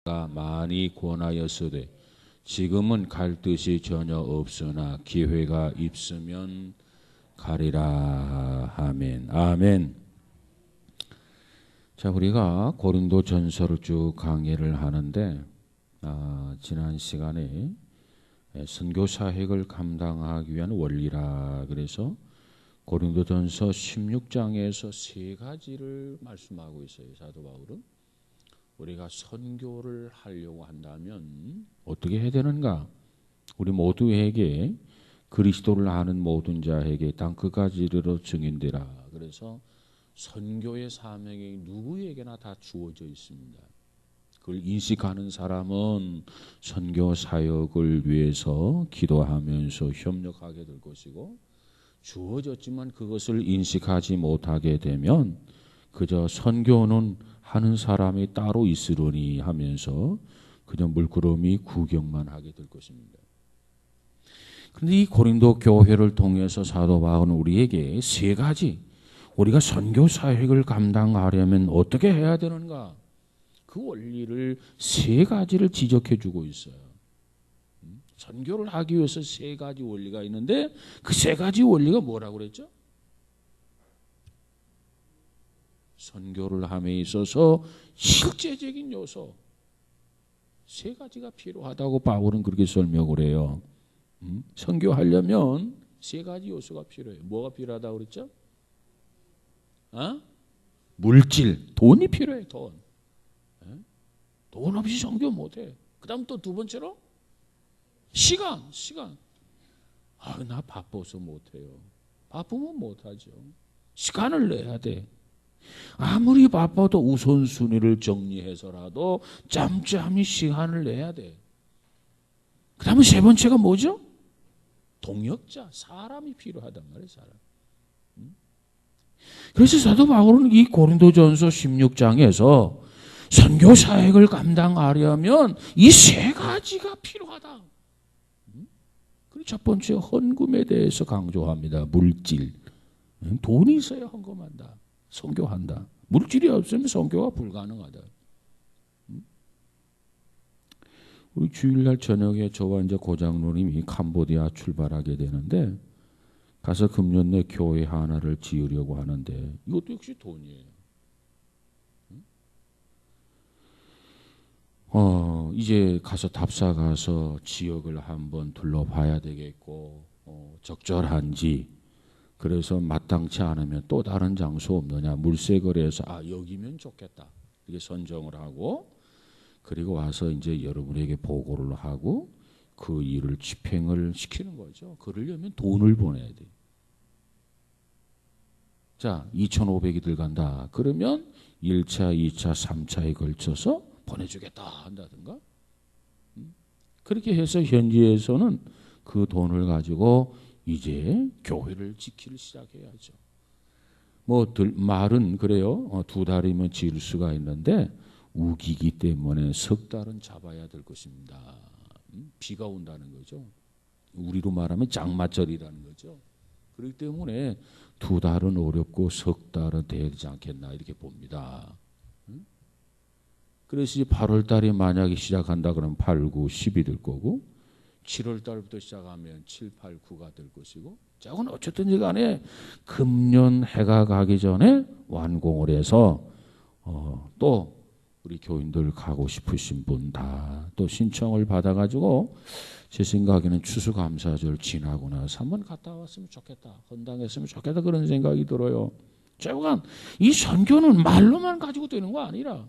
많이 권하였으되 지금은 갈 뜻이 전혀 없으나 기회가 있으면 가리라. 아멘. 아멘. 자, 우리가 고린도 전서를 쭉 강의를 하는데 지난 시간에 선교 사역을 감당하기 위한 원리라 그래서 고린도 전서 16장에서 세 가지를 말씀하고 있어요. 사도 바울은 우리가 선교를 하려고 한다면 어떻게 해야 되는가? 우리 모두에게 그리스도를 아는 모든 자에게 땅 끝까지 이르러 증인되라. 그래서 선교의 사명이 누구에게나 다 주어져 있습니다. 그걸 인식하는 사람은 선교 사역을 위해서 기도하면서 협력하게 될 것이고, 주어졌지만 그것을 인식하지 못하게 되면 그저 선교는 하는 사람이 따로 있으려니 하면서 그저 물끄러미 구경만 하게 될 것입니다. 그런데 이 고린도 교회를 통해서 사도 바울은 우리에게 세 가지, 우리가 선교 사역을 감당하려면 어떻게 해야 되는가? 그 원리를 세 가지를 지적해 주고 있어요. 선교를 하기 위해서 세 가지 원리가 있는데 그 세 가지 원리가 뭐라고 그랬죠? 선교를 함에 있어서 실제적인 요소 세 가지가 필요하다고 바울은 그렇게 설명을 해요. 선교하려면 세 가지 요소가 필요해요. 뭐가 필요하다고 그랬죠? 물질, 돈이 필요해. 돈. 돈 없이 선교 못해. 그 다음 또 두 번째로 시간. 나 바빠서 못해요. 바쁘면 못하죠. 시간을 내야 돼. 아무리 바빠도 우선순위를 정리해서라도 짬짬이 시간을 내야 돼. 그 다음에 세 번째가 뭐죠? 동역자, 사람이 필요하단 말이에요. 사람. 그래서 사도 바울은 이 고린도전서 16장에서 선교 사역을 감당하려면 이 세 가지가 필요하다. 그리고 첫 번째 헌금에 대해서 강조합니다. 물질. 돈이 있어야 헌금한다. 선교한다. 물질이 없으면 선교가 불가능하다. 우리 주일날 저녁에 저와 이제 고장로님이 캄보디아 출발하게 되는데 가서 금년내 교회 하나를 지으려고 하는데 이것도 역시 돈이에요. 이제 가서 답사 가서 지역을 한번 둘러봐야 되겠고 적절한지 그래서 마땅치 않으면 또 다른 장소 없느냐 물색거리에서 여기면 좋겠다 이게 선정을 하고 그리고 와서 이제 여러분에게 보고를 하고 그 일을 집행을 시키는 거죠. 그러려면 돈을 보내야 돼. 자, 2,500이 들어간다. 그러면 1차, 2차, 3차에 걸쳐서 보내주겠다 한다든가. 그렇게 해서 현지에서는 그 돈을 가지고 이제 교회를 지키기 시작해야죠. 말은 그래요. 2달이면 지을 수가 있는데 우기기 때문에 석 달은 잡아야 될 것입니다. 비가 온다는 거죠. 우리로 말하면 장마철이라는 거죠. 그렇기 때문에 2달은 어렵고 석 달은 되지 않겠나 이렇게 봅니다. 그래서 이제 8월 달에 만약에 시작한다 그러면 8, 9, 10이 될 거고 7월 달부터 시작하면 7, 8, 9가 될 것이고 자, 그건 어쨌든 간에 금년 해가 가기 전에 완공을 해서 또 우리 교인들 가고 싶으신 분 다 또 신청을 받아가지고 제 생각에는 추수감사절 지나고 나서 한번 갔다 왔으면 좋겠다. 헌당했으면 좋겠다 그런 생각이 들어요. 제가 이 선교는 말로만 가지고 되는 거 아니라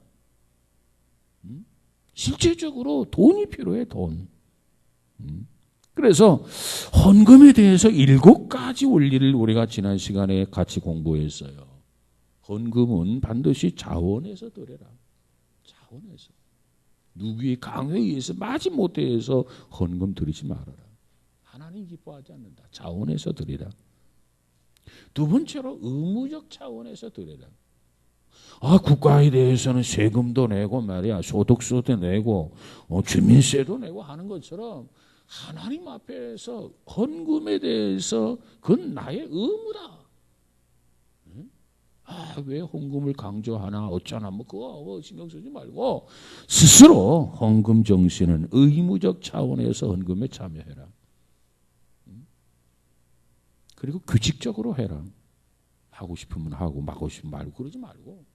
실제적으로 돈이 필요해. 돈. 그래서 헌금에 대해서 7가지 원리를 우리가 지난 시간에 같이 공부했어요. 헌금은 반드시 자원에서 드려라. 자원에서. 누구의 강요에 의해서 마지못해 해서 헌금 드리지 말아라. 하나님 기뻐하지 않는다. 자원에서 드리라. 두 번째로 의무적 차원에서 드리라. 국가에 대해서는 세금도 내고 말이야. 소득세도 내고 주민세도 내고 하는 것처럼 하나님 앞에서 헌금에 대해서 그건 나의 의무다. 왜 헌금을 강조하나 어쩌나 뭐 그거 신경 쓰지 말고 스스로 헌금 정신은 의무적 차원에서 헌금에 참여해라. 그리고 규칙적으로 해라. 하고 싶으면 하고 말고 싶으면 말고 그러지 말고.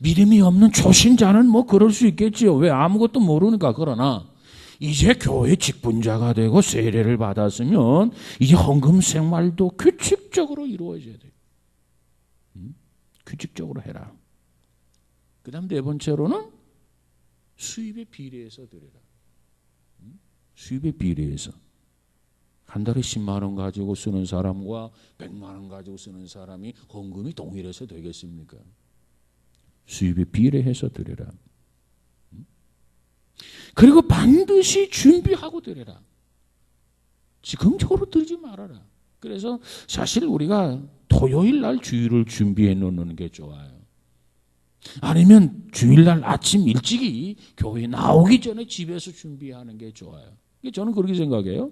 믿음이 없는 초신자는 뭐 그럴 수 있겠지요. 왜 아무것도 모르니까. 그러나 이제 교회 직분자가 되고 세례를 받았으면 이제 헌금 생활도 규칙적으로 이루어져야 돼요. 규칙적으로 해라. 그 다음 네 번째로는 수입에 비례해서 드려라. 수입에 비례해서. 한 달에 10만 원 가지고 쓰는 사람과 100만 원 가지고 쓰는 사람이 헌금이 동일해서 되겠습니까? 수입에 비례해서 드려라. 그리고 반드시 준비하고 드려라. 지금적으로 드리지 말아라. 그래서 사실 우리가 토요일 날 주일을 준비해 놓는 게 좋아요. 아니면 주일날 아침 일찍이 교회 나오기 전에 집에서 준비하는 게 좋아요. 저는 그렇게 생각해요.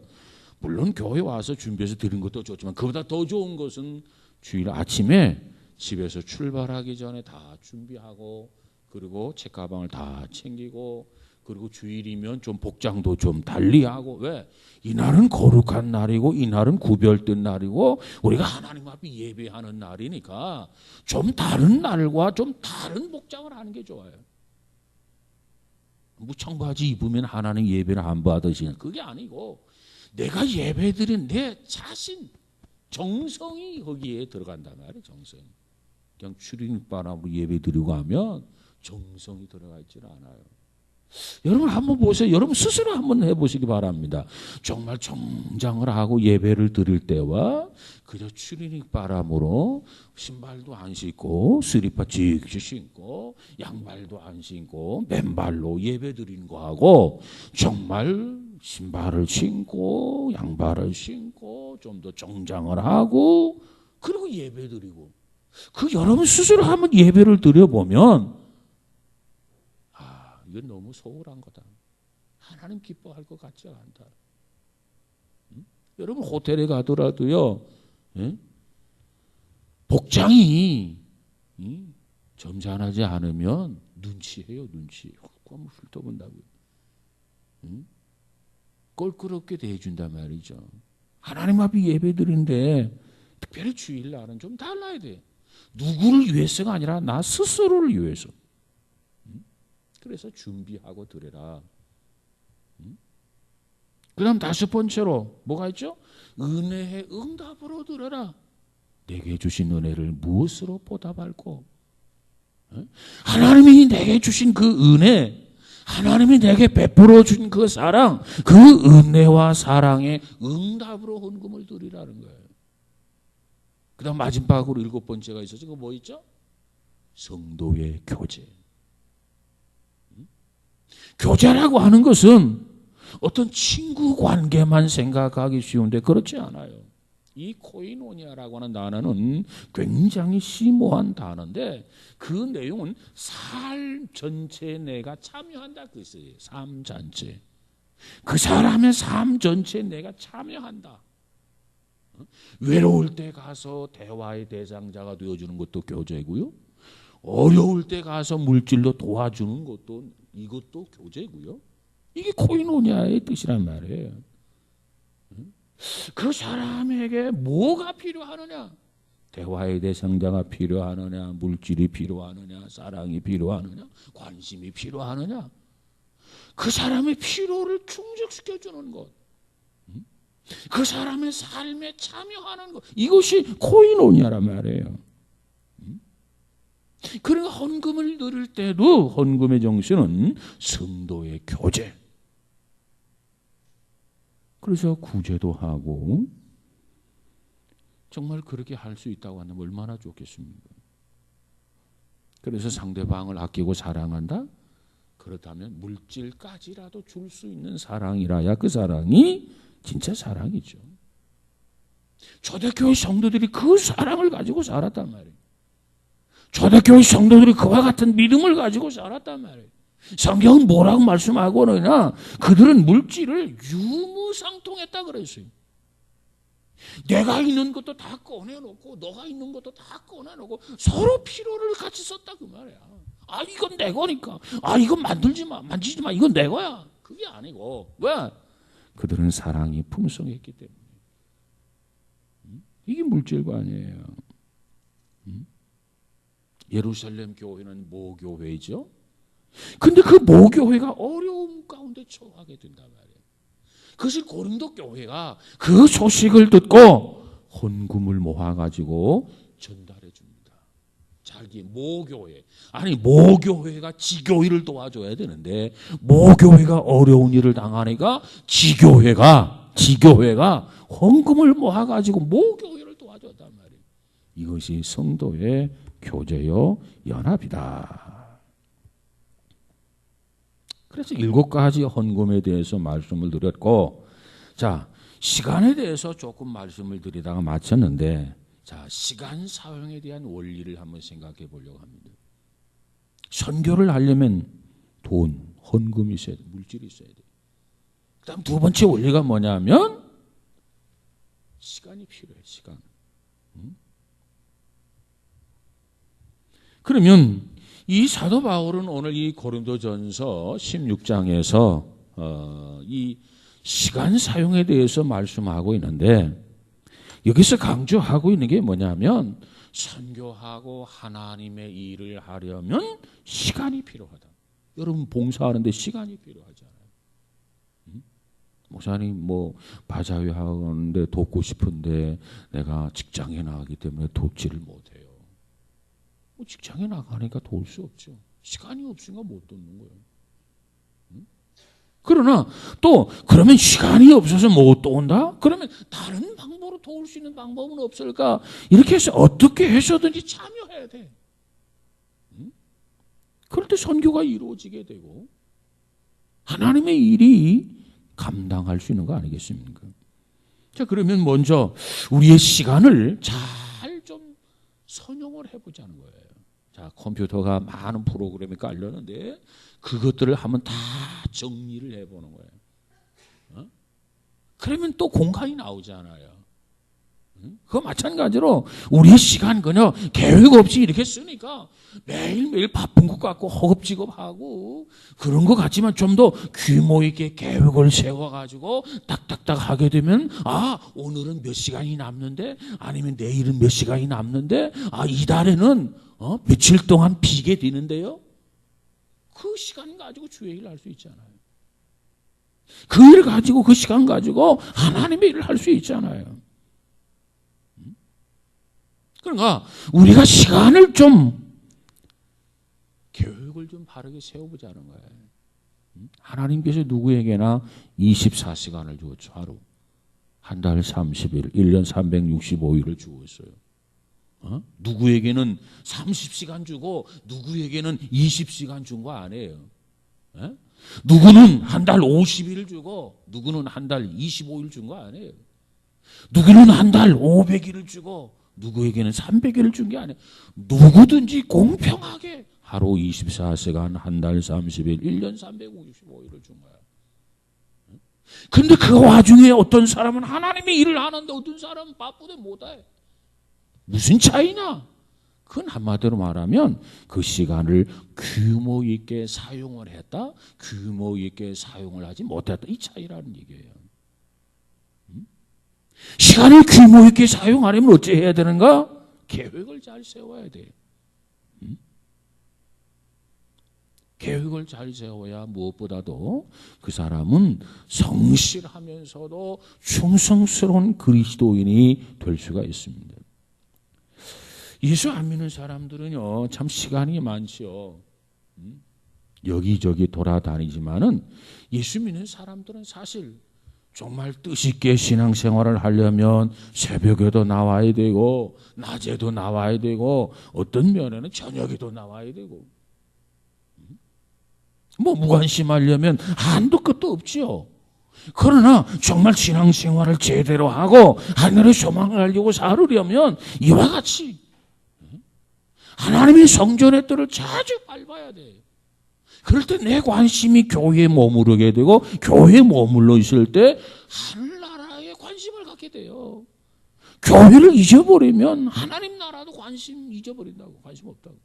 물론 교회 와서 준비해서 드리는 것도 좋지만 그보다 더 좋은 것은 주일 아침에 집에서 출발하기 전에 다 준비하고 그리고 책가방을 다 챙기고 그리고 주일이면 좀 복장도 좀 달리하고. 왜? 이날은 거룩한 날이고 이날은 구별된 날이고 우리가 하나님 앞에 예배하는 날이니까 좀 다른 날과 좀 다른 복장을 하는 게 좋아요. 무청바지 입으면 하나님 예배를 안 받으시는 그게 아니고 내가 예배드린 내 자신 정성이 거기에 들어간단 말이에요. 정성. 그냥 추리닝바람으로 예배드리고 하면 정성이 들어가 있지는 않아요. 여러분 한번 보세요. 여러분 스스로 한번 해보시기 바랍니다. 정말 정장을 하고 예배를 드릴 때와 그저 추리닝바람으로 신발도 안 신고 스리퍼 직접 신고 양말도 안 신고 맨발로 예배 드리는 거하고 정말 신발을 신고 양발을 신고 좀 더 정장을 하고 그리고 예배 드리고 그 여러분 스스로 한번 예배를 드려보면 이건 너무 소홀한 거다. 하나님 기뻐할 것 같지 않다. 여러분 호텔에 가더라도요. 복장이 점잖하지 않으면 눈치해요. 눈치. 한번 훑어본다고요. 껄끄럽게 대해준단 말이죠. 하나님 앞에 예배 드리는데 특별히 주일날은 좀 달라야 돼. 누구를 위해서가 아니라 나 스스로를 위해서. 그래서 준비하고 드려라. 그 다음 다섯 번째로 뭐가 있죠? 은혜의 응답으로 드려라. 내게 주신 은혜를 무엇으로 보답할꼬? 하나님이 내게 주신 그 은혜, 하나님이 내게 베풀어 준 그 사랑, 그 은혜와 사랑의 응답으로 헌금을 드리라는 거예요. 그 다음 마지막으로 일곱 번째가 있어서 그거 뭐 있죠? 성도의 교제. 교제라고 하는 것은 어떤 친구 관계만 생각하기 쉬운데 그렇지 않아요. 이 코이노니아라고 하는 단어는 굉장히 심오한 단어인데 그 내용은 삶 전체에 내가 참여한다 그 뜻이에요. 삶 전체. 그 사람의 삶 전체에 내가 참여한다. 외로울 때 가서 대화의 대상자가 되어주는 것도 교제고요. 어려울 때 가서 물질로 도와주는 것도 이것도 교제고요. 이게 코이노니아의 뜻이란 말이에요. 그 사람에게 뭐가 필요하느냐? 대화의 대상자가 필요하느냐? 물질이 필요하느냐? 사랑이 필요하느냐? 관심이 필요하느냐? 그 사람의 필요를 충족시켜주는 것. 그 사람의 삶에 참여하는 것. 이것이 코이노니아란 말이에요. 그러니까 헌금을 드릴 때도 헌금의 정신은 성도의 교제. 그래서 구제도 하고 정말 그렇게 할 수 있다고 한다면 얼마나 좋겠습니까? 그래서 상대방을 아끼고 사랑한다? 그렇다면 물질까지라도 줄 수 있는 사랑이라야 그 사랑이 진짜 사랑이죠. 초대교회 성도들이 그 사랑을 가지고 살았단 말이에요. 초대교회 성도들이 그와 같은 믿음을 가지고 살았단 말이에요. 성경은 뭐라고 말씀하고 그러냐? 그들은 물질을 유무상통했다 그랬어요. 내가 있는 것도 다 꺼내놓고 너가 있는 것도 다 꺼내놓고 서로 필요를 같이 썼다 그 말이야. 아 이건 내 거니까. 아 이건 만지지 마. 이건 내 거야. 그게 아니고 왜? 그들은 사랑이 풍성했기 때문에. 이게 물질관이에요. 예루살렘 교회는 모교회죠. 근데 그 모교회가 어려움 가운데 처하게 된단 말이에요. 그것을 고린도 교회가 그 소식을 듣고 헌금을 모아가지고 전달해 줍니다. 자기 모교회. 아니 모교회가 지교회를 도와줘야 되는데 모교회가 어려운 일을 당하니까 지교회가 헌금을 모아가지고 모교회를 도와줬단 말이에요. 이것이 성도의 교제요 연합이다. 그래서 7가지 헌금에 대해서 말씀을 드렸고, 자 시간에 대해서 조금 말씀을 드리다가 마쳤는데, 자 시간 사용에 대한 원리를 한번 생각해 보려고 합니다. 선교를 하려면 돈, 헌금이 있어야 돼, 물질이 있어야 돼. 그다음 두 번째 원리가 뭐냐면 시간이 필요해, 시간. 그러면 이 사도 바울은 오늘 이 고린도전서 16장에서 이 시간 사용에 대해서 말씀하고 있는데, 여기서 강조하고 있는 게 뭐냐면 선교하고 하나님의 일을 하려면 시간이 필요하다. 여러분 봉사하는데 시간이 필요하잖아요. 목사님 뭐 바자회 하는데 돕고 싶은데 내가 직장에 나가기 때문에 돕지를 못해요. 뭐 직장에 나가니까 도울 수 없죠. 시간이 없으니까 못 돕는 거예요. 그러나 또 그러면 시간이 없어서 못 도운다? 그러면 다른 방법으로 도울 수 있는 방법은 없을까? 이렇게 해서 어떻게 해서든지 참여해야 돼. 그럴 때 선교가 이루어지게 되고 하나님의 일이 감당할 수 있는 거 아니겠습니까? 자, 그러면 먼저 우리의 시간을 잘 좀 선용을 해보자는 거예요. 자, 컴퓨터가 많은 프로그램이 깔렸는데 그것들을 한번 다 정리를 해보는 거예요. 그러면 또 공간이 나오잖아요. 그거 마찬가지로 우리의 시간 그냥 계획 없이 이렇게 쓰니까 매일매일 바쁜 것 같고 허겁지겁하고 그런 것 같지만 좀 더 규모 있게 계획을 세워가지고 딱딱딱 하게 되면 아 오늘은 몇 시간이 남는데 아니면 내일은 몇 시간이 남는데 아 이달에는 며칠 동안 비게 되는데요. 그 시간 가지고 주의 일을 할 수 있잖아요. 그 일 가지고 그 시간 가지고 하나님의 일을 할 수 있잖아요. 그러니까 우리가 시간을 좀 계획을 좀 바르게 세워보자는 거예요. 하나님께서 누구에게나 24시간을 주었죠. 하루. 한 달 30일, 1년 365일을 주었어요. 누구에게는 30시간 주고 누구에게는 20시간 준 거 아니에요. 누구는 한 달 50일 주고 누구는 한 달 25일 준 거 아니에요. 누구는 한 달 500일을 주고 누구에게는 300일을 준 게 아니에요. 누구든지 공평하게 하루 24시간, 한 달 30일, 1년 365일을 준 거야. 근데 그 와중에 어떤 사람은 하나님의 일을 하는데 어떤 사람은 바쁘대 못해. 무슨 차이냐? 그건 한마디로 말하면 그 시간을 규모 있게 사용을 했다, 규모 있게 사용을 하지 못했다. 이 차이라는 얘기예요. 시간을 규모 있게 사용하려면 어찌 해야 되는가? 계획을 잘 세워야 돼. 계획을 잘 세워야 무엇보다도 그 사람은 성실하면서도 충성스러운 그리스도인이 될 수가 있습니다. 예수 안 믿는 사람들은요 참 시간이 많죠. 여기저기 돌아다니지만은 예수 믿는 사람들은 사실 정말 뜻있게 신앙생활을 하려면 새벽에도 나와야 되고 낮에도 나와야 되고 어떤 면에는 저녁에도 나와야 되고 뭐 무관심하려면 한도 끝도 없지요. 그러나 정말 신앙생활을 제대로 하고 하늘의 소망을 알려고 살으려면 이와 같이 하나님의 성전의 뜰을 자주 밟아야 돼. 그럴 때 내 관심이 교회에 머무르게 되고 교회에 머물러 있을 때 하늘나라에 관심을 갖게 돼요. 교회를 잊어버리면 하나님 나라도 관심 잊어버린다고. 관심 없다고.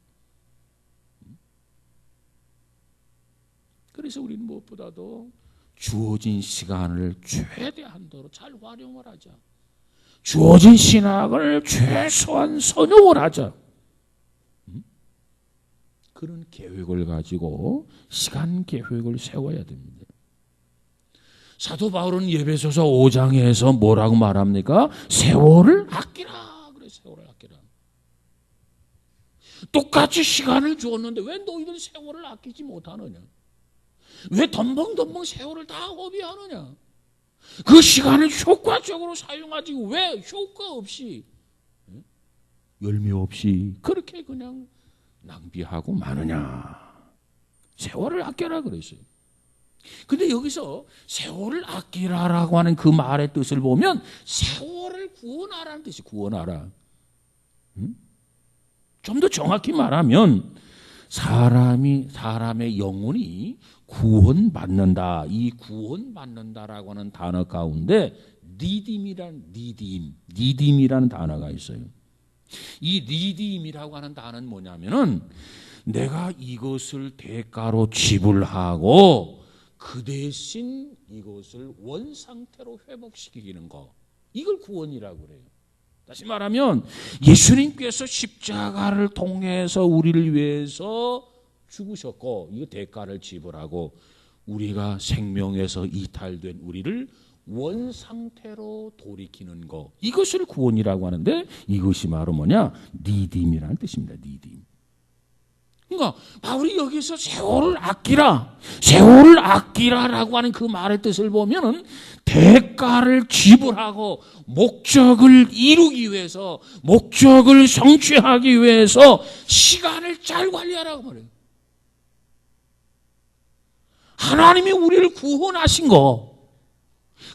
그래서 우리는 무엇보다도 주어진 시간을 최대한도로 잘 활용을 하자. 주어진 신학을 최소한 선용을 하자. 그런 계획을 가지고 시간 계획을 세워야 됩니다. 사도 바울은 에베소서 5장에서 뭐라고 말합니까? 세월을 아끼라. 그래, 세월을 아끼라. 똑같이 시간을 주었는데 왜 너희들 세월을 아끼지 못하느냐? 왜 덤벙덤벙 세월을 다 허비하느냐? 그 시간을 효과적으로 사용하지 왜 효과 없이, 열매 없이 그렇게 그냥 낭비하고 마느냐? 세월을 아껴라 그랬어요. 근데 여기서 세월을 아끼라라고 하는 그 말의 뜻을 보면 세월을 구원하라는 뜻이 구원하라. 좀 더 정확히 말하면 사람의 영혼이 구원받는다. 이 구원받는다라고 하는 단어 가운데 리딤이라는 단어가 있어요. 이 리딤이라고 하는 단어는 뭐냐면은 내가 이것을 대가로 지불하고 그 대신 이것을 원상태로 회복시키는 거. 이걸 구원이라고 그래요. 다시 말하면 예수님께서 십자가를 통해서 우리를 위해서 죽으셨고 이거 대가를 지불하고 우리가 생명에서 이탈된 우리를 원상태로 돌이키는 거. 이것을 구원이라고 하는데 이것이 바로 뭐냐? 리딤이라는 뜻입니다. 리딤. 그러니까 바울이 여기서 세월을 아끼라라고 하는 그 말의 뜻을 보면은 대가를 지불하고 목적을 이루기 위해서, 목적을 성취하기 위해서 시간을 잘 관리하라고 말해요. 하나님이 우리를 구원하신 거,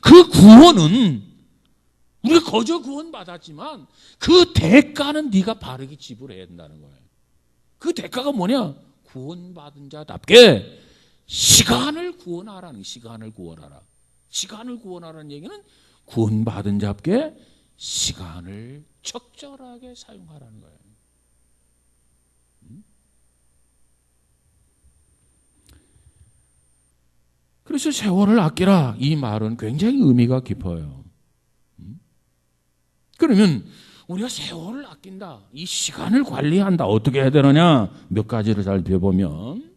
그 구원은 우리가 거저 구원받았지만 그 대가는 네가 바르게 지불해야 된다는 거예요. 그 대가가 뭐냐? 구원받은 자답게 시간을 구원하라는, 시간을 구원하라. 시간을 구원하라는 얘기는 구원받은 자답게 시간을 적절하게 사용하라는 거예요. 그래서 세월을 아끼라, 이 말은 굉장히 의미가 깊어요. 그러면 우리가 세월을 아낀다, 이 시간을 관리한다, 어떻게 해야 되느냐? 몇 가지를 살펴보면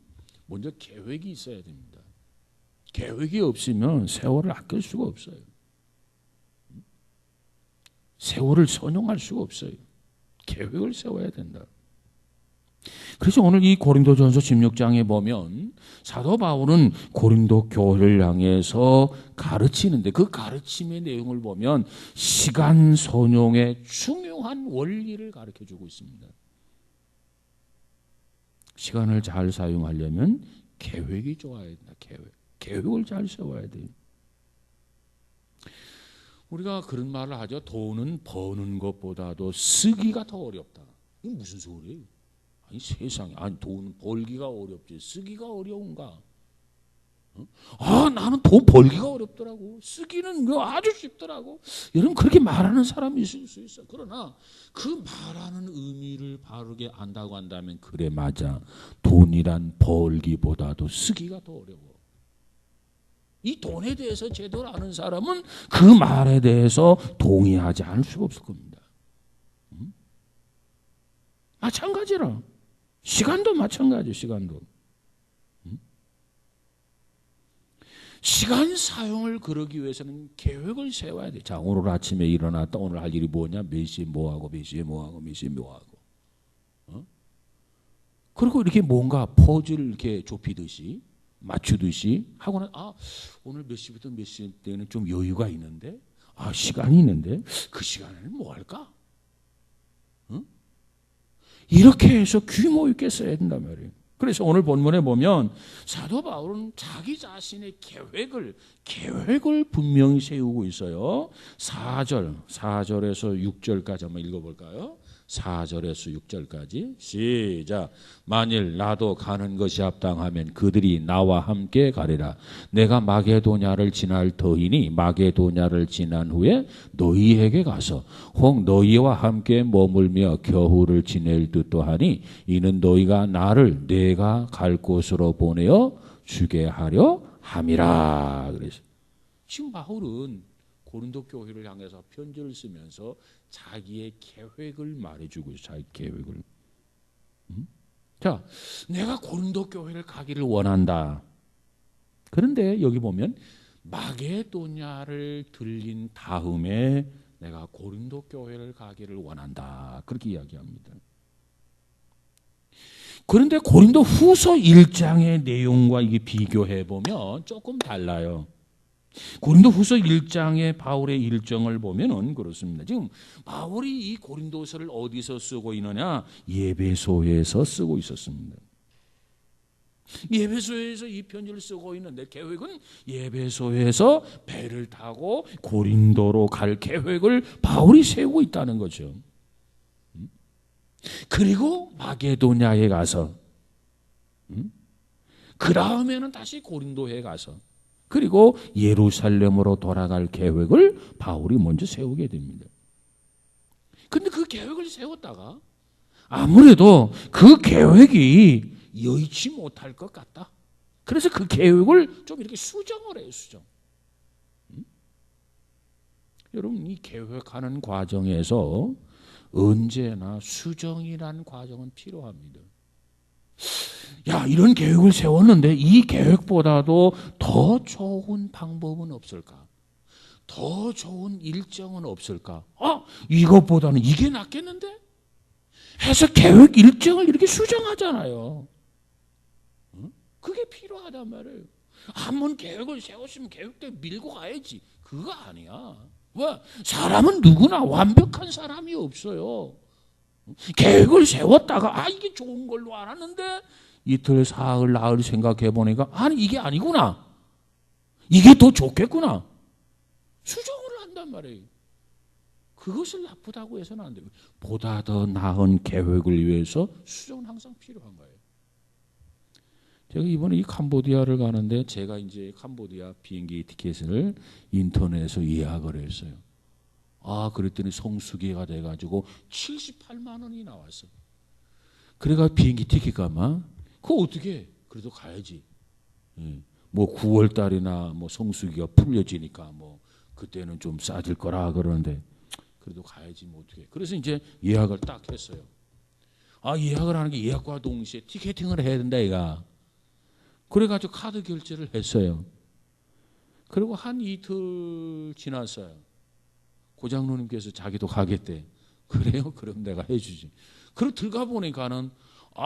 먼저 계획이 있어야 됩니다. 계획이 없으면 세월을 아낄 수가 없어요. 세월을 선용할 수가 없어요. 계획을 세워야 된다. 그래서 오늘 이 고린도전서 16장에 보면 사도 바울은 고린도 교회를 향해서 가르치는데 그 가르침의 내용을 보면 시간 선용의 중요한 원리를 가르쳐주고 있습니다. 시간을 잘 사용하려면 계획이 좋아야 된다. 계획을 잘 세워야 돼요. 우리가 그런 말을 하죠. 돈은 버는 것보다도 쓰기가 더 어렵다. 이게 무슨 소리예요? 아니 세상에, 아니 돈 벌기가 어렵지 쓰기가 어려운가? 나는 돈 벌기가 어렵더라고. 쓰기는 아주 쉽더라고. 여러분 그렇게 말하는 사람이 있을 수 있어. 그러나 그 말하는 의미를 바르게 안다고 한다면 그래 맞아. 돈이란 벌기보다도 쓰기가 더 어려워. 이 돈에 대해서 제대로 아는 사람은 그 말에 대해서 동의하지 않을 수가 없을 겁니다. 마찬가지라. 시간도 마찬가지. 시간도. 시간 사용을 그러기 위해서는 계획을 세워야 돼. 자, 오늘 아침에 일어났다. 오늘 할 일이 뭐냐? 몇 시에 뭐하고 몇 시에 뭐하고 몇 시에 뭐하고. 그리고 이렇게 뭔가 퍼즐을 이렇게 좁히듯이 맞추듯이 하고는 오늘 몇 시부터 몇 시 때는 좀 여유가 있는데 시간이 있는데 그 시간에는 뭐 할까? 이렇게 해서 규모 있게 써야 된단 말이에요. 그래서 오늘 본문에 보면 사도 바울은 자기 자신의 계획을 분명히 세우고 있어요. 4절에서 6절까지 한번 읽어볼까요? 4절에서 6절까지 시작. 만일 나도 가는 것이 합당하면 그들이 나와 함께 가리라. 내가 마게도냐를 지날 터이니 마게도냐를 지난 후에 너희에게 가서 혹 너희와 함께 머물며 겨울을 지낼 듯도 하니 이는 너희가 나를 내가 갈 곳으로 보내어 주게 하려 함이라. 그래서 지금 바울은 고린도 교회를 향해서 편지를 쓰면서 자기의 계획을 말해주고 있어요. 자기 계획을. 자, 내가 고린도 교회를 가기를 원한다. 그런데 여기 보면 마게도냐를 들린 다음에 내가 고린도 교회를 가기를 원한다. 그렇게 이야기합니다. 그런데 고린도 후서 1장의 내용과 이게 비교해 보면 조금 달라요. 고린도 후서 1장의 바울의 일정을 보면은 그렇습니다. 지금 바울이 이 고린도서를 어디서 쓰고 있느냐? 예배소에서 쓰고 있었습니다. 예배소에서 이 편지를 쓰고 있는데 계획은 예배소에서 배를 타고 고린도로 갈 계획을 바울이 세우고 있다는 거죠. 그리고 마게도냐에 가서 그 다음에는 다시 고린도에 가서 그리고 예루살렘으로 돌아갈 계획을 바울이 먼저 세우게 됩니다. 그런데 그 계획을 세웠다가 아무래도 그 계획이 여의치 못할 것 같다. 그래서 그 계획을 좀 이렇게 수정을 해요. 수정. 여러분, 이 계획하는 과정에서 언제나 수정이라는 과정은 필요합니다. 야, 이런 계획을 세웠는데 이 계획보다도 더 좋은 방법은 없을까? 더 좋은 일정은 없을까? 이것보다는 이게 낫겠는데? 해서 계획 일정을 이렇게 수정하잖아요. 그게 필요하단 말이에요. 한번 계획을 세웠으면 계획대로 밀고 가야지. 그거 아니야. 왜? 사람은 누구나 완벽한 사람이 없어요. 계획을 세웠다가 이게 좋은 걸로 알았는데 이틀 사흘 나흘 생각해 보니까 아니 이게 아니구나. 이게 더 좋겠구나. 수정을 한단 말이에요. 그것을 나쁘다고 해서는 안 돼요. 보다 더 나은 계획을 위해서 수정은 항상 필요한 거예요. 제가 이번에 이 캄보디아를 가는데 제가 이제 캄보디아 비행기 티켓을 인터넷에서 예약을 했어요. 그랬더니 성수기가 돼가지고 78만 원이 나왔어. 그래가 비행기 티켓 막 그거 어떻게 해? 그래도 가야지. 뭐 9월 달이나 뭐 성수기가 풀려지니까 뭐 그때는 좀 싸질 거라 그러는데 그래도 가야지 뭐 어떻게 해. 그래서 이제 예약을 딱 했어요. 예약을 하는 게 예약과 동시에 티켓팅을 해야 된다 이가. 그래가지고 카드 결제를 했어요. 그리고 한 이틀 지났어요. 고장로님께서 자기도 가겠대. 그래요? 그럼 내가 해주지. 그리고 들어가 보니까는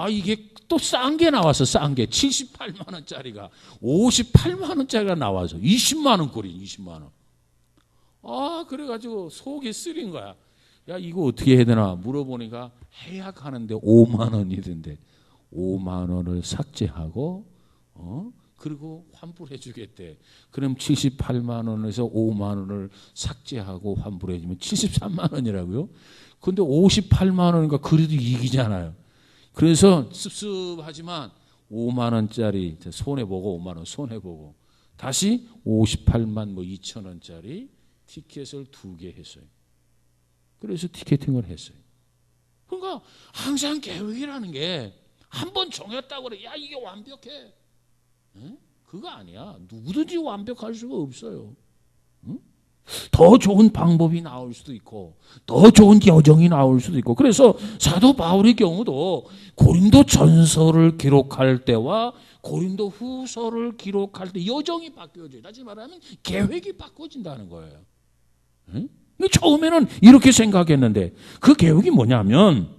이게 또 싼 게 나왔어. 싼 게 78만 원짜리가 58만 원짜리가 나와서 20만 원꼴이 20만 원. 그래가지고 속이 쓰린 거야. 야, 이거 어떻게 해야 되나 물어보니까 해약하는데 5만 원이던데 5만 원을 삭제하고 그리고 환불해 주겠대. 그럼 78만 원에서 5만 원을 삭제하고 환불해 주면 73만 원이라고요? 근데 58만 원이니까 그래도 이익이잖아요. 그래서 씁씁하지만 5만 원짜리 손해보고 5만 원 손해보고 다시 58만 2천 원짜리 티켓을 2개 했어요. 그래서 티켓팅을 했어요. 그러니까 항상 계획이라는 게 한 번 정했다고 그래. 야, 이게 완벽해. 그거 아니야. 누구든지 완벽할 수가 없어요. 더 좋은 방법이 나올 수도 있고 더 좋은 여정이 나올 수도 있고 그래서 사도 바울의 경우도 고린도 전서를 기록할 때와 고린도 후서를 기록할 때 여정이 바뀌어져요. 다시 말하면 계획이 바꿔진다는 거예요. 처음에는 이렇게 생각했는데 그 계획이 뭐냐면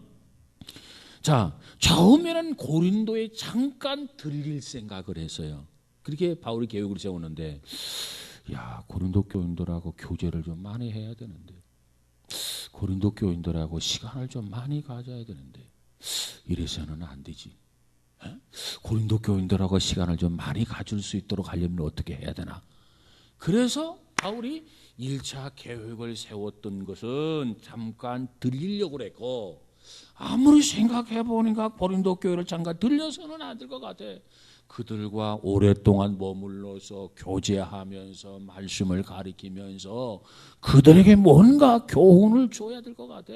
처음에는 고린도에 잠깐 들릴 생각을 했어요. 그렇게 바울이 계획을 세우는데 고린도 교인들하고 교제를 좀 많이 해야 되는데 고린도 교인들하고 시간을 좀 많이 가져야 되는데 이래서는 안 되지. 고린도 교인들하고 시간을 좀 많이 가질 수 있도록 하려면 어떻게 해야 되나. 그래서 바울이 1차 계획을 세웠던 것은 잠깐 들리려고 했고 아무리 생각해 보니까 고린도 교회를 잠깐 들려서는 안 될 것 같아. 그들과 오랫동안 머물러서 교제하면서 말씀을 가리키면서 그들에게 뭔가 교훈을 줘야 될 것 같아.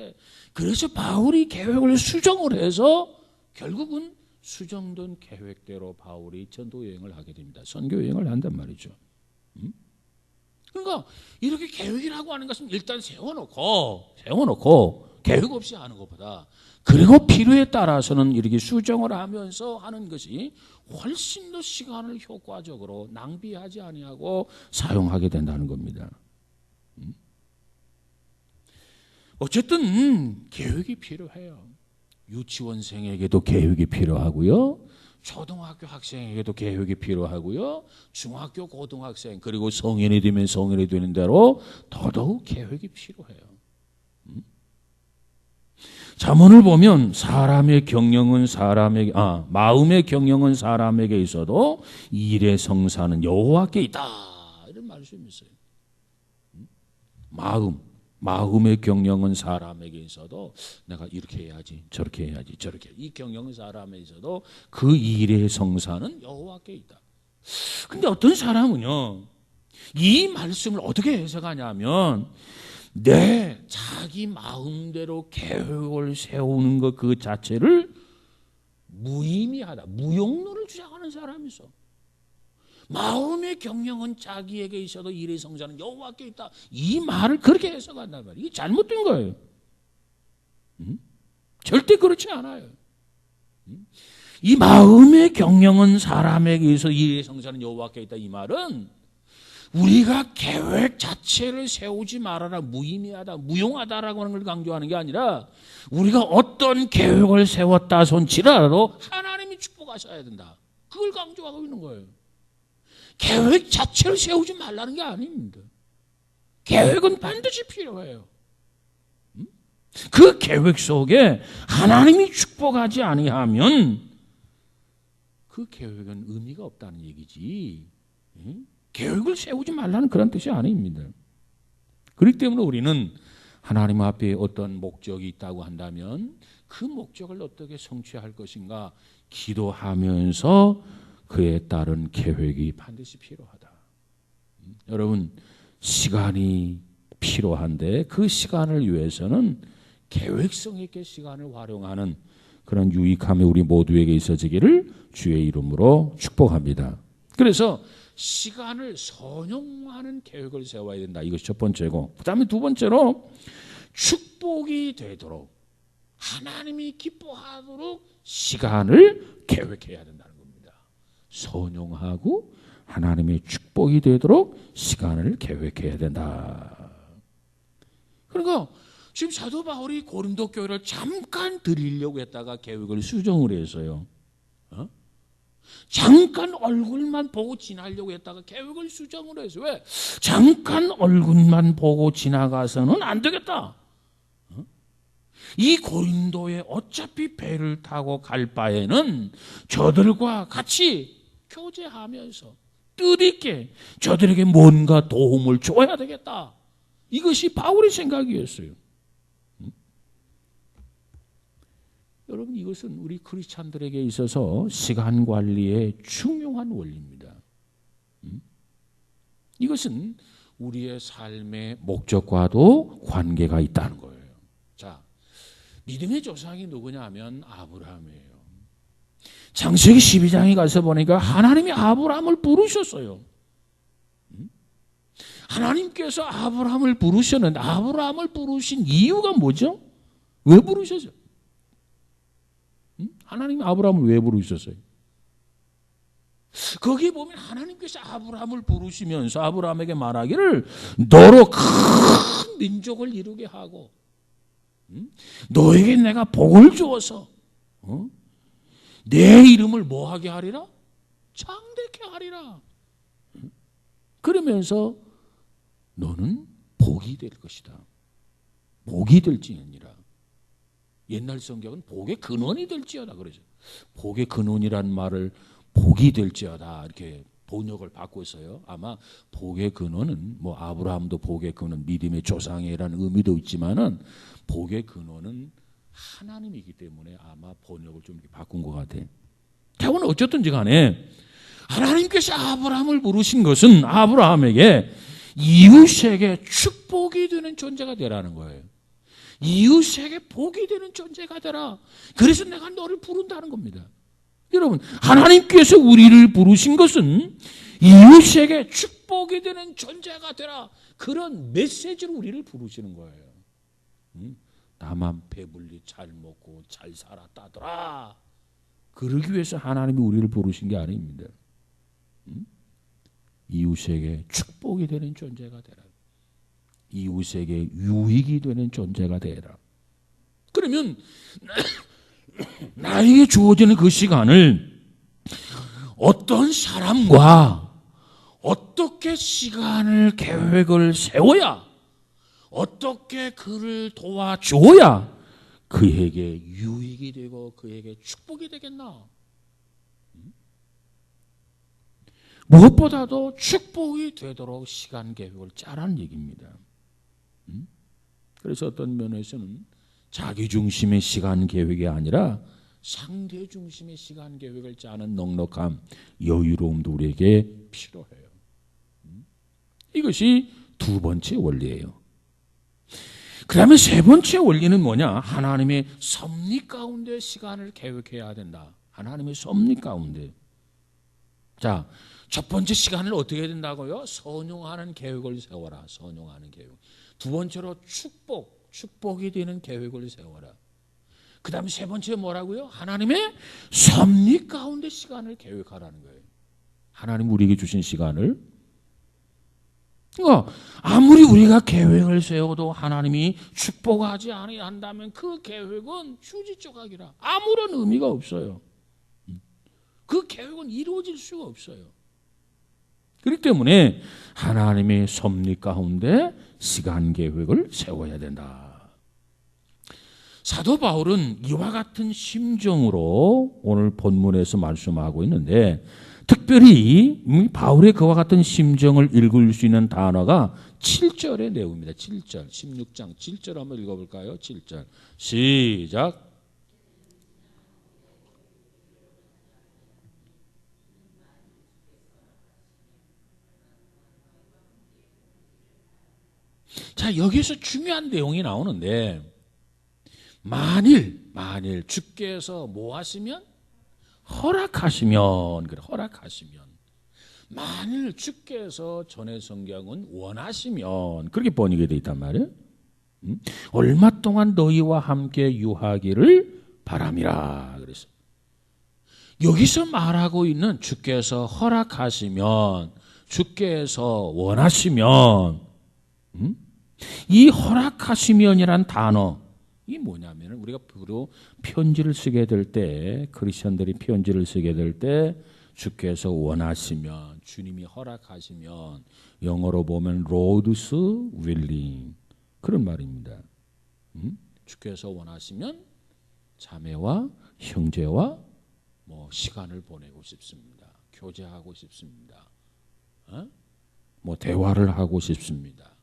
그래서 바울이 계획을 수정을 해서 결국은 수정된 계획대로 바울이 전도 여행을 하게 됩니다. 선교 여행을 한단 말이죠. 그러니까 이렇게 계획이라고 하는 것은 일단 세워놓고 계획 없이 하는 것보다, 그리고 필요에 따라서는 이렇게 수정을 하면서 하는 것이 훨씬 더 시간을 효과적으로 낭비하지 아니하고 사용하게 된다는 겁니다. 어쨌든 계획이 필요해요. 유치원생에게도 계획이 필요하고요, 초등학교 학생에게도 계획이 필요하고요, 중학교 고등학생 그리고 성인이 되면 성인이 되는 대로 더더욱 계획이 필요해요. 잠언을 보면 사람의 경영은 마음의 경영은 사람에게 있어도 일의 성사는 여호와께 있다, 이런 말씀이 있어요. 마음의 경영은 사람에게 있어도 내가 이렇게 해야지 저렇게 해야지 저렇게, 이 경영은 사람에게 있어도 그 일의 성사는 여호와께 있다. 근데 어떤 사람은요, 이 말씀을 어떻게 해석하냐면 내 자기 마음대로 계획을 세우는 것 그 자체를 무의미하다, 무용론을 주장하는 사람이 있어. 마음의 경영은 자기에게 있어도 일의 성사는 여호와께 있다, 이 말을 그렇게 해석한단 말이에요. 이게 잘못된 거예요. 절대 그렇지 않아요. 이 마음의 경영은 사람에게 있어도 일의 성사는 여호와께 있다, 이 말은 우리가 계획 자체를 세우지 말아라, 무의미하다, 무용하다라고 하는 걸 강조하는 게 아니라, 우리가 어떤 계획을 세웠다 손치라도 하나님이 축복하셔야 된다, 그걸 강조하고 있는 거예요. 계획 자체를 세우지 말라는 게 아닙니다. 계획은 반드시 필요해요. 그 계획 속에 하나님이 축복하지 아니하면 그 계획은 의미가 없다는 얘기지, 계획을 세우지 말라는 그런 뜻이 아닙니다. 그렇기 때문에 우리는 하나님 앞에 어떤 목적이 있다고 한다면 그 목적을 어떻게 성취할 것인가 기도하면서 그에 따른 계획이 반드시 필요하다. 여러분, 시간이 필요한데 그 시간을 위해서는 계획성 있게 시간을 활용하는 그런 유익함이 우리 모두에게 있어지기를 주의 이름으로 축복합니다. 그래서 시간을 선용하는 계획을 세워야 된다, 이것이 첫 번째고, 그 다음에 두 번째로 축복이 되도록, 하나님이 기뻐하도록 시간을 계획해야 된다는 겁니다. 선용하고 하나님의 축복이 되도록 시간을 계획해야 된다. 그러니까 지금 사도 바울이 고린도 교회를 잠깐 드리려고 했다가 계획을 수정을 했어요. 잠깐 얼굴만 보고 지나려고 했다가 계획을 수정을 해서, 왜? 잠깐 얼굴만 보고 지나가서는 안 되겠다. 이 고린도에 어차피 배를 타고 갈 바에는 저들과 같이 교제하면서 뜻있게 저들에게 뭔가 도움을 줘야 되겠다. 이것이 바울의 생각이었어요. 여러분, 이것은 우리 크리스찬들에게 있어서 시간 관리의 중요한 원리입니다. 이것은 우리의 삶의 목적과도 관계가 있다는 거예요. 자, 믿음의 조상이 누구냐 하면 아브라함이에요. 창세기 12장에 가서 보니까 하나님이 아브라함을 부르셨어요. 하나님께서 아브라함을 부르셨는데 아브라함을 부르신 이유가 뭐죠? 왜 부르셨어요? 하나님이 아브라함을 왜 부르셨어요? 거기 보면 하나님께서 아브라함을 부르시면서 아브라함에게 말하기를 너로 큰 민족을 이루게 하고 너에게 내가 복을 주어서 내 이름을 뭐하게 하리라? 창대케 하리라. 그러면서 너는 복이 될 것이다. 복이 될지니라. 옛날 성경은 복의 근원이 될지어다 그러죠. 복의 근원이란 말을 복이 될지어다 이렇게 번역을 바꿔 있어요. 아마 복의 근원은 뭐 아브라함도 복의 근원, 믿음의 조상이라는 의미도 있지만은 복의 근원은 하나님이기 때문에 아마 번역을 좀 이렇게 바꾼 것 같아. 대부분 어쨌든지 간에 하나님께서 아브라함을 부르신 것은 아브라함에게 이웃에게 축복이 되는 존재가 되라는 거예요. 이웃에게 복이 되는 존재가 되라. 그래서 내가 너를 부른다는 겁니다. 여러분, 하나님께서 우리를 부르신 것은 이웃에게 축복이 되는 존재가 되라. 그런 메시지로 우리를 부르시는 거예요. 나만 배불리 잘 먹고 잘 살았다더라. 그러기 위해서 하나님이 우리를 부르신 게 아닙니다. 이웃에게 축복이 되는 존재가 되라. 이웃에게 유익이 되는 존재가 되라. 그러면 나에게 주어지는 그 시간을 어떤 사람과 어떻게 시간을 계획을 세워야, 어떻게 그를 도와주어야 그에게 유익이 되고 그에게 축복이 되겠나? 무엇보다도 축복이 되도록 시간 계획을 짜라는 얘기입니다. 그래서 어떤 면에서는 자기 중심의 시간 계획이 아니라 상대 중심의 시간 계획을 짜는 넉넉함, 여유로움도 우리에게 필요해요. 이것이 두 번째 원리예요. 그 다음에 세 번째 원리는 뭐냐? 하나님의 섭리 가운데 시간을 계획해야 된다. 하나님의 섭리 가운데. 자, 첫 번째 시간을 어떻게 해야 된다고요? 선용하는 계획을 세워라. 선용하는 계획. 두 번째로 축복이 되는 계획을 세워라. 그 다음에 세 번째 뭐라고요? 하나님의 섭리 가운데 시간을 계획하라는 거예요. 하나님 우리에게 주신 시간을. 아무리 우리가 계획을 세워도 하나님이 축복하지 아니한다면 그 계획은 휴지 조각이라 아무런 의미가 없어요. 그 계획은 이루어질 수가 없어요. 그렇기 때문에 하나님의 섭리 가운데 시간 계획을 세워야 된다. 사도 바울은 이와 같은 심정으로 오늘 본문에서 말씀하고 있는데, 특별히 바울의 그와 같은 심정을 읽을 수 있는 단어가 7절의 내용입니다. 7절, 16장 7절 한번 읽어볼까요? 7절 시작. 자, 여기서 중요한 내용이 나오는데, 만일 주께서 뭐 하시면? 허락하시면, 그래, 허락하시면. 만일 주께서 전의 성경은 원하시면, 그렇게 번역이 되어 있단 말이에요. 얼마 동안 너희와 함께 유하기를 바람이라. 그래서 여기서 말하고 있는 주께서 허락하시면, 주께서 원하시면, 이 허락하시면이란 단어, 이 뭐냐면 우리가 주로 편지를 쓰게 될 때, 크리스천들이 편지를 쓰게 될 때 주께서 원하시면, 주님이 허락하시면, 영어로 보면 Lord's willing, 그런 말입니다. 주께서 원하시면 자매와 형제와 뭐 시간을 보내고 싶습니다. 교제하고 싶습니다. 뭐 대화를 하고 싶습니다.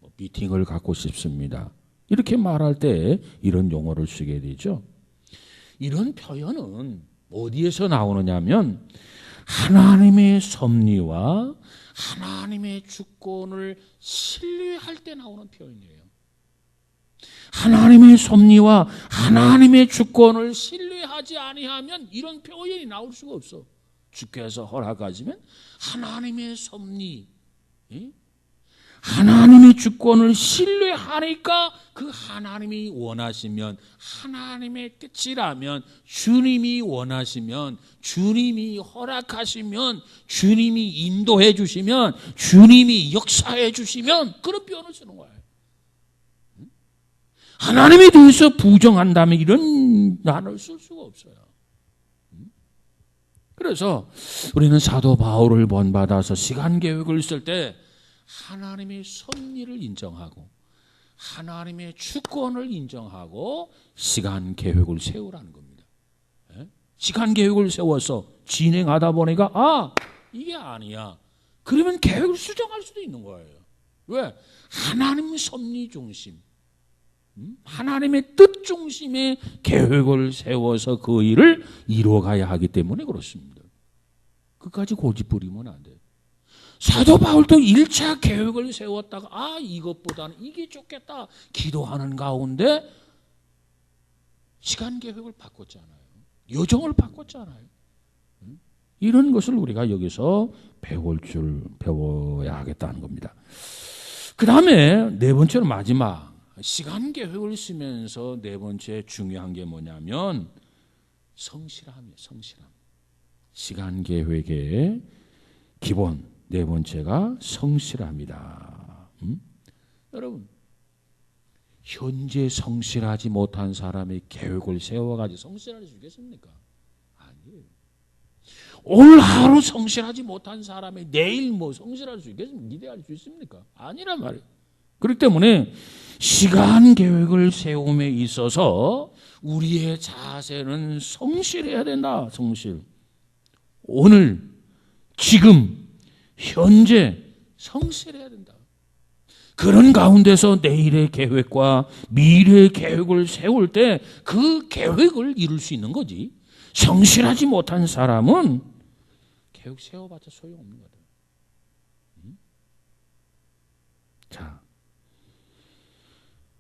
뭐 미팅을 갖고 싶습니다. 이렇게 말할 때 이런 용어를 쓰게 되죠. 이런 표현은 어디에서 나오느냐면 하나님의 섭리와 하나님의 주권을 신뢰할 때 나오는 표현이에요. 하나님의 섭리와 하나님의 주권을 신뢰하지 아니하면 이런 표현이 나올 수가 없어. 주께서 허락하시면 하나님의 섭리, 하나님의 주권을 신뢰하니까 그 하나님이 원하시면, 하나님의 뜻이라면, 주님이 원하시면, 주님이 허락하시면, 주님이 인도해 주시면, 주님이 역사해 주시면 그런 표현을 쓰는 거예요. 하나님에 대해서 부정한다면 이런 단어를 쓸 수가 없어요. 그래서 우리는 사도 바울을 본받아서 시간 계획을 쓸 때 하나님의 섭리를 인정하고 하나님의 주권을 인정하고 시간 계획을 세우라는 겁니다. 시간 계획을 세워서 진행하다 보니까 이게 아니야. 그러면 계획을 수정할 수도 있는 거예요. 왜? 하나님 섭리 중심. 하나님의 뜻 중심의 계획을 세워서 그 일을 이루어가야 하기 때문에 그렇습니다. 끝까지 고집 부리면 안 돼요. 사도 바울도 1차 계획을 세웠다가 이것보다는 이게 좋겠다 기도하는 가운데 시간 계획을 바꿨잖아요. 여정을 바꿨잖아요. 이런 것을 우리가 여기서 배워야 하겠다는 겁니다. 그 다음에 네 번째로 마지막 시간 계획을 쓰면서 네 번째 중요한 게 뭐냐면 성실함이에요. 성실함. 시간 계획의 기본 네 번째가 성실함이다. 여러분 현재 성실하지 못한 사람의 계획을 세워가지고 성실할 수 있겠습니까? 아니에요. 오늘 하루 성실하지 못한 사람이 내일 성실할 수 있겠습니까? 기대할 수 있습니까? 아니란 말이에요. 그렇기 때문에 시간 계획을 세움에 있어서 우리의 자세는 성실해야 된다. 성실. 오늘 지금 현재 성실해야 된다. 그런 가운데서 내일의 계획과 미래의 계획을 세울 때 그 계획을 이룰 수 있는 거지. 성실하지 못한 사람은 계획 세워봤자 소용없는 거다. 자,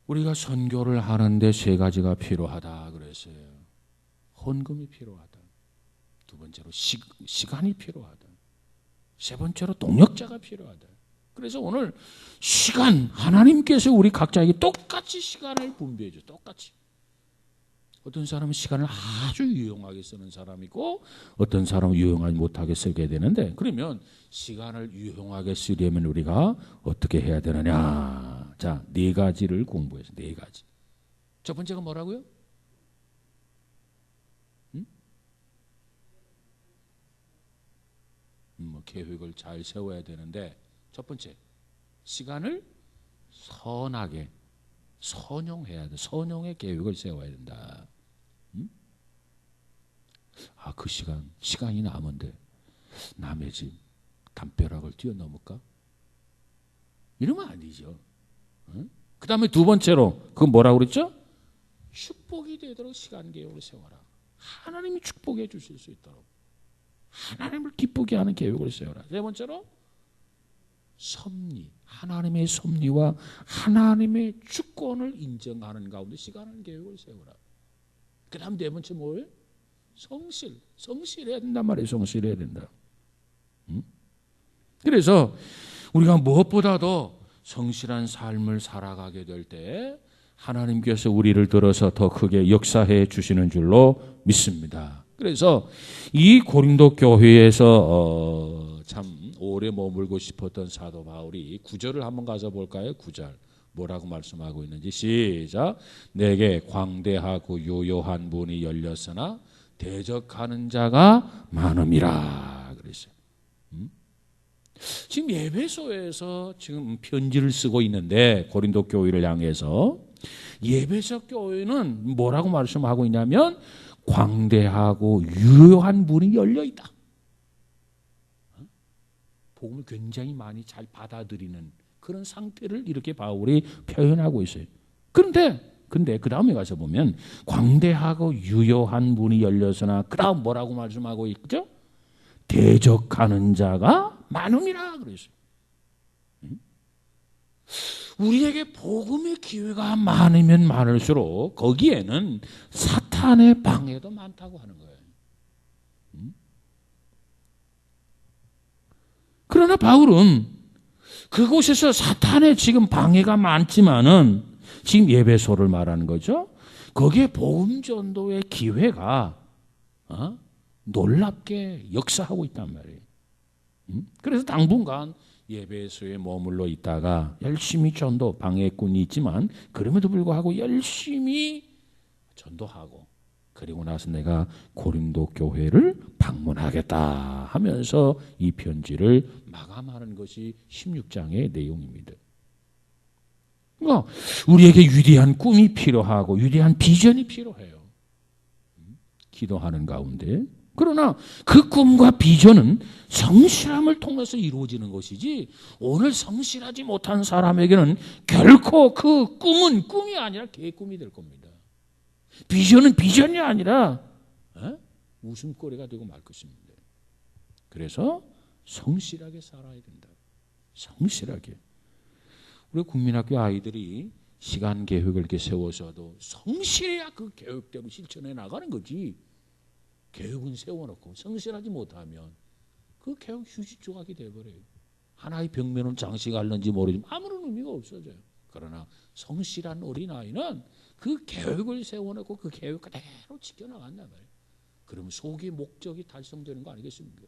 우리가 선교를 하는데 세 가지가 필요하다 그랬어요. 헌금이 필요하다. 두 번째로 시간이 필요하다. 세 번째로 동역자가 필요하다. 그래서 오늘 시간, 하나님께서 우리 각자에게 똑같이 시간을 분배해 줘. 똑같이. 어떤 사람은 시간을 아주 유용하게 쓰는 사람이고 어떤 사람은 유용하지 못하게 쓰게 되는데, 그러면 시간을 유용하게 쓰려면 우리가 어떻게 해야 되느냐. 자, 네 가지를 공부해서 네 가지. 첫 번째가 뭐라고요? 계획을 잘 세워야 되는데 첫 번째, 시간을 선하게 선용해야 돼. 선용의 계획을 세워야 된다. 그 시간이 남은데 남의 집 담벼락을 뛰어넘을까? 이러면 아니죠. 그 다음에 두 번째로 그건 뭐라고 그랬죠? 축복이 되도록 시간 계획을 세워라. 하나님이 축복해 주실 수 있도록 하나님을 기쁘게 하는 계획을 세워라. 세 번째로 섭리, 하나님의 섭리와 하나님의 주권을 인정하는 가운데 시간을 계획을 세워라. 그 다음 네 번째 뭐예요? 성실해야 된단 말이에요. 성실해야 된다. 그래서 우리가 무엇보다도 성실한 삶을 살아가게 될 때 하나님께서 우리를 들어서 더 크게 역사해 주시는 줄로 믿습니다. 그래서 이 고린도 교회에서 참 오래 머물고 싶었던 사도 바울이 9절을 한번 가서 볼까요? 9절 뭐라고 말씀하고 있는지 시작. 내게 광대하고 유효한 문이 열렸으나 대적하는 자가 많음이라 그랬어요. 지금 에베소에서 지금 편지를 쓰고 있는데 고린도 교회를 향해서 에베소 교회는 뭐라고 말씀하고 있냐면 광대하고 유효한 문이 열려 있다. 복음을 굉장히 많이 잘 받아들이는 그런 상태를 이렇게 바울이 표현하고 있어요. 그런데 그 다음에 가서 보면 광대하고 유효한 문이 열려서나 그 다음 뭐라고 말씀하고 있죠? 대적하는 자가 많음이라 그랬어요. 우리에게 복음의 기회가 많으면 많을수록 거기에는 사탄의 방해도 많다고 하는 거예요. 그러나 바울은 그곳에서 사탄의 지금 방해가 많지만은 지금 예배소를 말하는 거죠. 거기에 복음 전도의 기회가 놀랍게 역사하고 있단 말이에요. 그래서 당분간 예배소에 머물러 있다가 열심히 전도, 방해꾼이 있지만 그럼에도 불구하고 열심히 전도하고 그리고 나서 내가 고린도 교회를 방문하겠다 하면서 이 편지를 마감하는 것이 16장의 내용입니다. 그러니까 우리에게 위대한 꿈이 필요하고 위대한 비전이 필요해요. 기도하는 가운데 그러나 그 꿈과 비전은 성실함을 통해서 이루어지는 것이지 오늘 성실하지 못한 사람에게는 결코 그 꿈은 꿈이 아니라 개꿈이 될 겁니다. 비전은 비전이 아니라 웃음거리가 되고 말 것입니다. 그래서 성실하게 살아야 된다. 성실하게. 우리 국민학교 아이들이 시간 계획을 이렇게 세워서도 성실해야 그 계획대로 실천해 나가는 거지. 계획은 세워놓고 성실하지 못하면 그 계획 휴지 조각이 돼버려요. 하나의 벽면은 장식할는지 모르지만 아무런 의미가 없어져요. 그러나 성실한 어린아이는 그 계획을 세워놓고 그 계획 그대로 지켜나간단 말이에요. 그러면 속의 목적이 달성되는 거 아니겠습니까?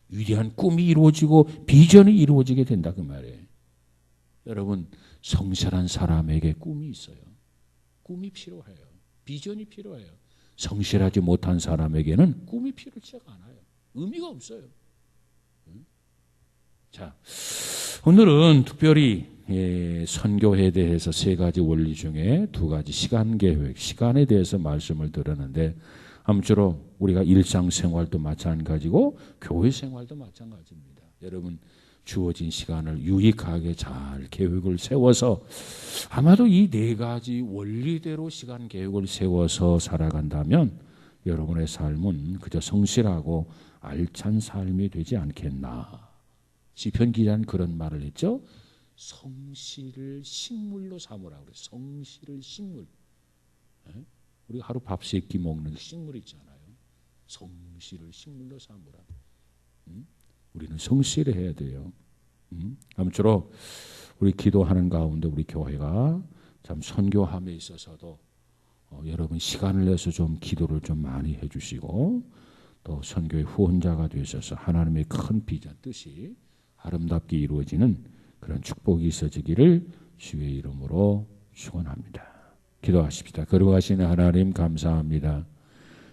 위대한 꿈이 이루어지고 비전이 이루어지게 된다 그 말이에요. 여러분 성실한 사람에게 꿈이 있어요. 꿈이 필요해요. 비전이 필요해요. 성실하지 못한 사람에게는 꿈이 필요치 않아요. 의미가 없어요. 자, 오늘은 특별히 선교에 대해서 세 가지 원리 중에 두 가지 시간 계획, 시간에 대해서 말씀을 드렸는데 아무쪼록 우리가 일상생활도 마찬가지고 교회 생활도 마찬가지입니다. 여러분 주어진 시간을 유익하게 잘 계획을 세워서 아마도 이 네 가지 원리대로 시간 계획을 세워서 살아간다면 여러분의 삶은 그저 성실하고 알찬 삶이 되지 않겠나. 시편 기자는 그런 말을 했죠. 성실을 식물로 삼으라고 그래요. 성실을 식물. 우리가 하루 밥 세 끼 먹는 식물 있잖아요. 성실을 식물로 삼으라. 우리는 성실해야 돼요. 아무쪼록 우리 기도하는 가운데 우리 교회가 참 선교함에 있어서도 여러분 시간을 내서 좀 기도를 좀 많이 해주시고 또 선교의 후원자가 되셔서 하나님의 큰 비전 뜻이 아름답게 이루어지는 그런 축복이 있어지기를 주의 이름으로 축원합니다. 기도하십시다. 거룩하신 하나님 감사합니다.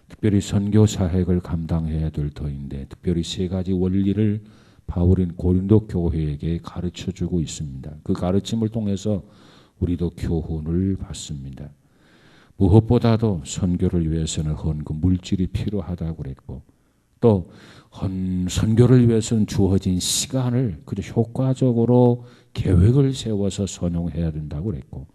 특별히 선교 사역을 감당해야 될 터인데 특별히 세 가지 원리를 바울은 고린도 교회에게 가르쳐주고 있습니다. 그 가르침을 통해서 우리도 교훈을 받습니다. 무엇보다도 선교를 위해서는 헌금 물질이 필요하다고 그랬고 또 선교를 위해서는 주어진 시간을 그저 효과적으로 계획을 세워서 선용해야 된다고 그랬고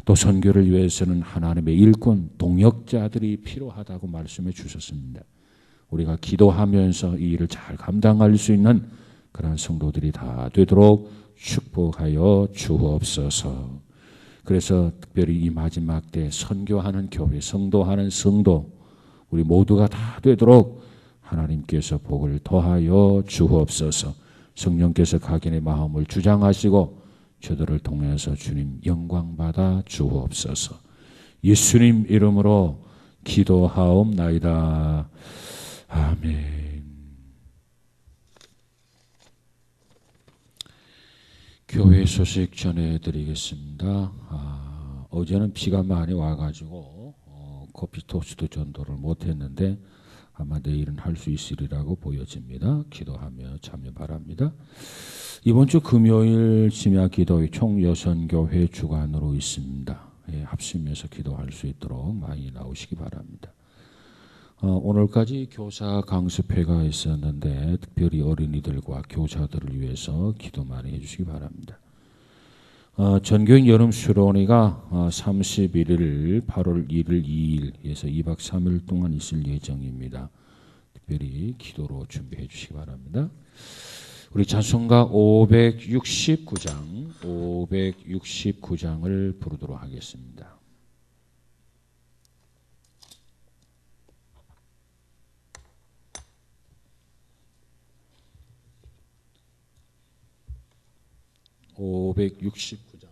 또 선교를 위해서는 하나님의 일꾼, 동역자들이 필요하다고 말씀해 주셨습니다. 우리가 기도하면서 이 일을 잘 감당할 수 있는 그런 성도들이 다 되도록 축복하여 주옵소서. 그래서 특별히 이 마지막 때 선교하는 교회, 성도하는 성도 우리 모두가 다 되도록 하나님께서 복을 더하여 주옵소서. 성령께서 각인의 마음을 주장하시고 저들을 통해서 주님 영광받아 주옵소서. 예수님 이름으로 기도하옵나이다. 아멘. 교회 소식 전해드리겠습니다. 어제는 비가 많이 와가지고 커피 토스트 전도를 못했는데 아마 내일은 할 수 있으리라고 보여집니다. 기도하며 참여 바랍니다. 이번 주 금요일 심야 기도회 총여선교회 주관으로 있습니다. 합심해서 기도할 수 있도록 많이 나오시기 바랍니다. 오늘까지 교사 강습회가 있었는데 특별히 어린이들과 교사들을 위해서 기도 많이 해주시기 바랍니다. 전교인 여름 수련회가 31일, 8월 1일, 2일에서 2박 3일 동안 있을 예정입니다. 특별히 기도로 준비해 주시기 바랍니다. 우리 찬송가 569장을 부르도록 하겠습니다. (569장)